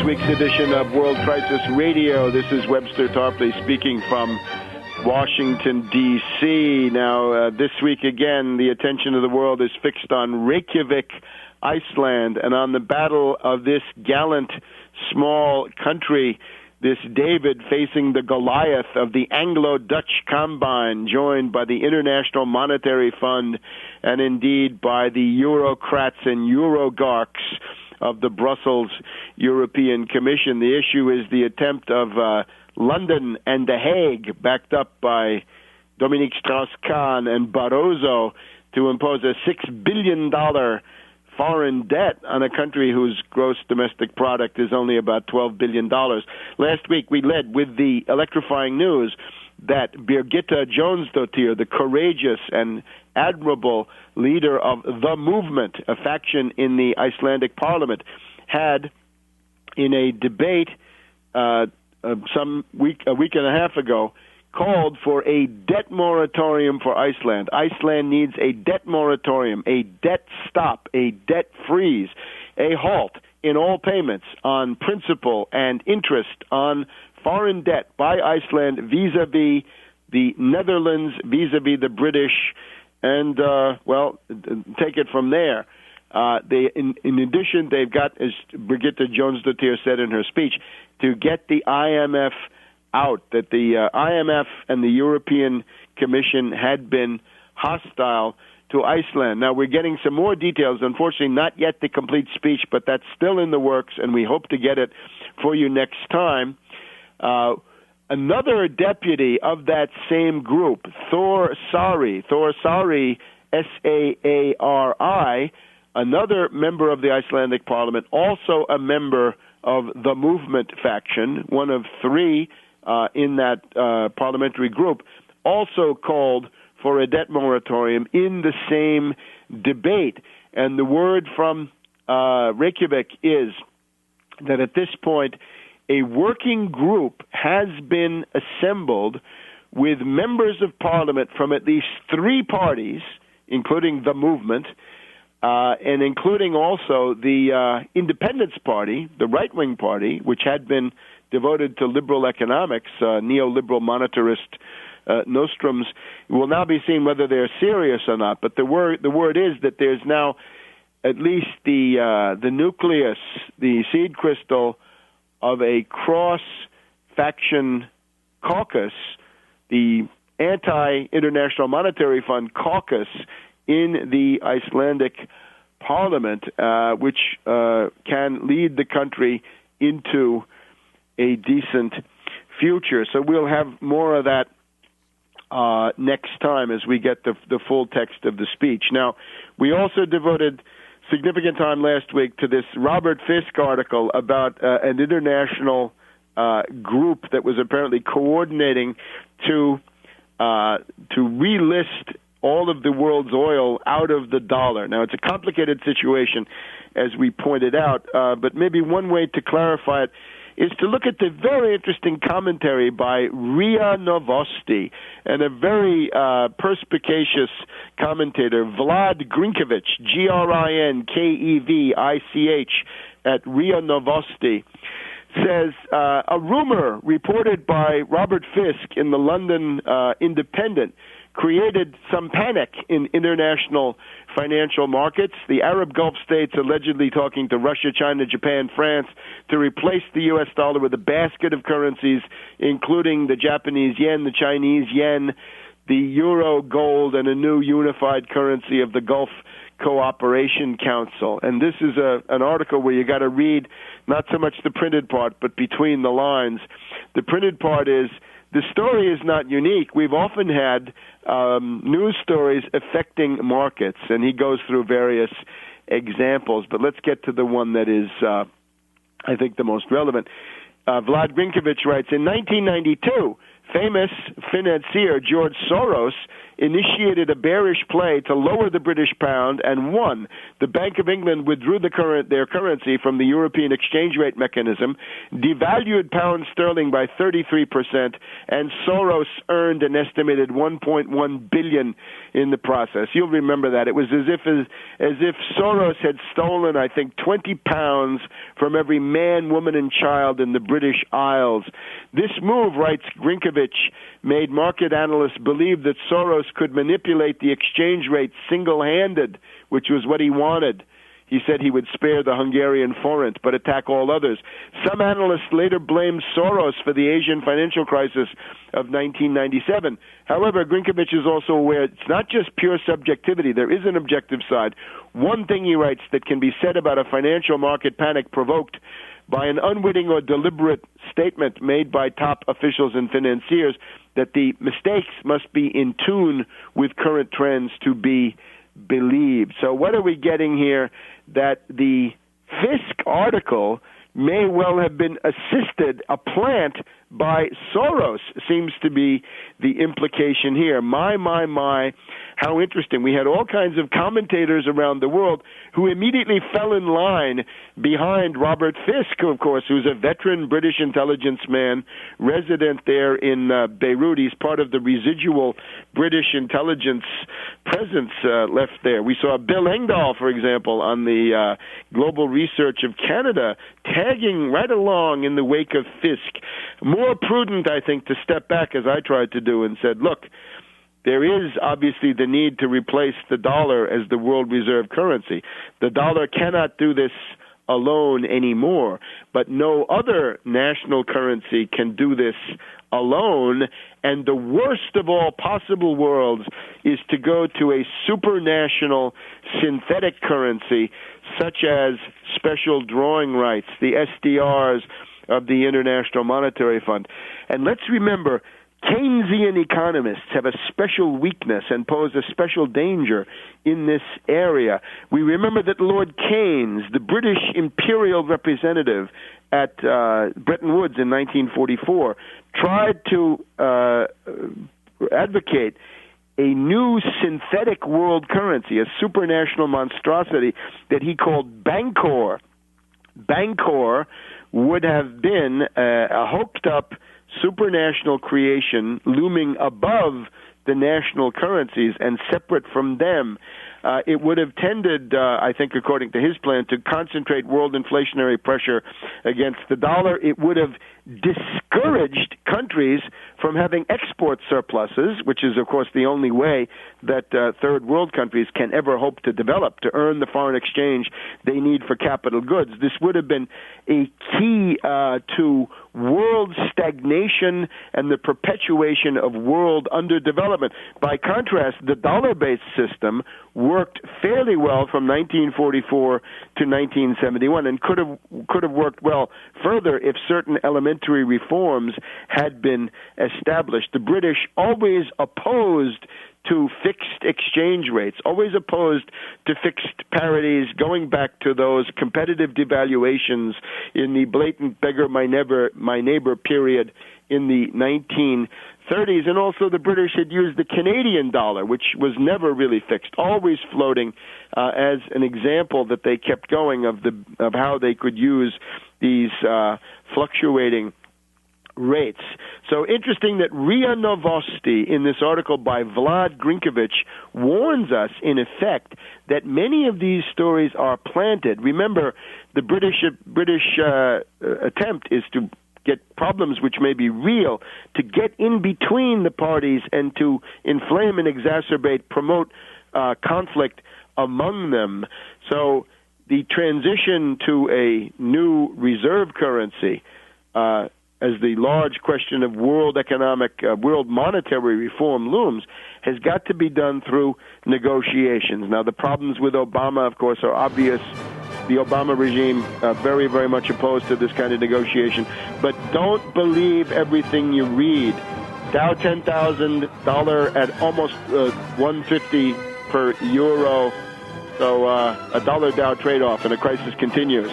week's edition of World Crisis Radio. This is Webster Tarpley speaking from Washington, D.C. Now, this week again, the attention of the world is fixed on Reykjavik, Iceland, and on the battle of this gallant small country, this David facing the Goliath of the Anglo-Dutch Combine, joined by the International Monetary Fund and indeed by the Eurocrats and Eurogarchs of the Brussels European Commission. The issue is the attempt of London and The Hague, backed up by Dominique Strauss-Kahn and Barroso, to impose a $6 billion foreign debt on a country whose gross domestic product is only about $12 billion. Last week we led with the electrifying news that Birgitta Jonsdottir, the courageous and admirable leader of the movement, a faction in the Icelandic parliament, had in a debate a week and a half ago called for a debt moratorium for Iceland. Iceland needs a debt moratorium, a debt stop, a debt freeze, a halt in all payments on principal and interest on foreign debt by Iceland vis-a-vis the Netherlands, vis-a-vis the British, and, take it from there. In addition, they've got, as Birgitta Jonsdottir said in her speech, to get the IMF out, that the IMF and the European Commission had been hostile to Iceland. Now, we're getting some more details. Unfortunately, not yet the complete speech, but that's still in the works, and we hope to get it for you next time. Another deputy of that same group, Thor Sari, S-A-A-R-I, another member of the Icelandic parliament, also a member of the movement faction, one of three in that parliamentary group, also called for a debt moratorium in the same debate. And the word from Reykjavik is that at this point, a working group has been assembled with members of parliament from at least three parties, including the movement, and including also the Independence Party, the right-wing party, which had been devoted to liberal economics, neoliberal monetarist nostrums. Will now be seen whether they're serious or not. But the word is that there's now at least the nucleus, the seed crystal of a cross-faction caucus, the Anti-International Monetary Fund caucus in the Icelandic parliament, which can lead the country into a decent future. So we'll have more of that next time as we get the full text of the speech. Now, we also devoted significant time last week to this Robert Fisk article about an international group that was apparently coordinating to relist all of the world's oil out of the dollar. Now, it's a complicated situation, as we pointed out, but maybe one way to clarify it is to look at the very interesting commentary by Ria Novosti and a very perspicacious commentator, Vlad Grinkovic, Grinkevich, at Ria Novosti, says a rumor reported by Robert Fisk in the London Independent created some panic in international financial markets. The Arab Gulf states allegedly talking to Russia, China, Japan, France to replace the U.S. dollar with a basket of currencies, including the Japanese yen, the Chinese yen, the euro, gold, and a new unified currency of the Gulf Cooperation Council. And this is an article where you got to read not so much the printed part, but between the lines. The printed part is, the story is not unique. We've often had news stories affecting markets, and he goes through various examples. But let's get to the one that is, I think, the most relevant. Vlad Grinkovic writes, in 1992, famous financier George Soros initiated a bearish play to lower the British pound and won. The Bank of England withdrew their currency from the European exchange rate mechanism, devalued pound sterling by 33%, and Soros earned an estimated $1.1 billion in the process. You'll remember that. It was as if Soros had stolen, I think, 20 pounds from every man, woman, and child in the British Isles. This move, writes Grinkovich, made market analysts believe that Soros could manipulate the exchange rate single-handed, which was what he wanted. He said he would spare the Hungarian forint but attack all others. Some analysts later blamed Soros for the Asian financial crisis of 1997. However, Grinkovich is also aware it's not just pure subjectivity. There is an objective side. One thing, he writes, that can be said about a financial market panic provoked by an unwitting or deliberate statement made by top officials and financiers that the mistakes must be in tune with current trends to be believed. So what are we getting here? That the Fisk article may well have been a plant by Soros, seems to be the implication here. My, how interesting. We had all kinds of commentators around the world who immediately fell in line behind Robert Fisk, of course, who's a veteran British intelligence man, resident there in Beirut. He's part of the residual British intelligence presence left there. We saw Bill Engdahl, for example, on the Global Research of Canada, tagging right along in the wake of Fisk. More prudent, I think, to step back, as I tried to do, and said, look, there is obviously the need to replace the dollar as the world reserve currency. The dollar cannot do this alone anymore, but no other national currency can do this alone. And the worst of all possible worlds is to go to a supranational synthetic currency, such as special drawing rights, the SDRs of the International Monetary Fund. And let's remember, Keynesian economists have a special weakness and pose a special danger in this area. We remember that Lord Keynes, the British imperial representative at Bretton Woods in 1944, tried to advocate a new synthetic world currency, a supranational monstrosity that he called Bancor. Bancor would have been a hoked-up supranational creation looming above the national currencies and separate from them. It would have tended, I think, according to his plan, to concentrate world inflationary pressure against the dollar. It would have discouraged countries from having export surpluses, which is, of course, the only way that third world countries can ever hope to develop, to earn the foreign exchange they need for capital goods. This would have been a key to world stagnation and the perpetuation of world underdevelopment. By contrast, the dollar-based system worked fairly well from 1944 to 1971 and could have worked well further if certain elementary reforms had been established. The British always opposed to fixed exchange rates, always opposed to fixed parities, going back to those competitive devaluations in the blatant beggar my neighbor period in the 1930s. And also the British had used the Canadian dollar, which was never really fixed, always floating, as an example that they kept going of how they could use these fluctuating rates. So interesting that RIA Novosti, in this article by Vlad Grinkovich, warns us, in effect, that many of these stories are planted. Remember, the British attempt is to get problems which may be real, to get in between the parties and to inflame and exacerbate, promote conflict among them. So the transition to a new reserve currency, as the large question of world monetary reform looms, has got to be done through negotiations. Now, the problems with Obama, of course, are obvious. The Obama regime very, very much opposed to this kind of negotiation. But don't believe everything you read. Dow $10,000 at almost 150 per euro. So a dollar Dow trade-off, and the crisis continues.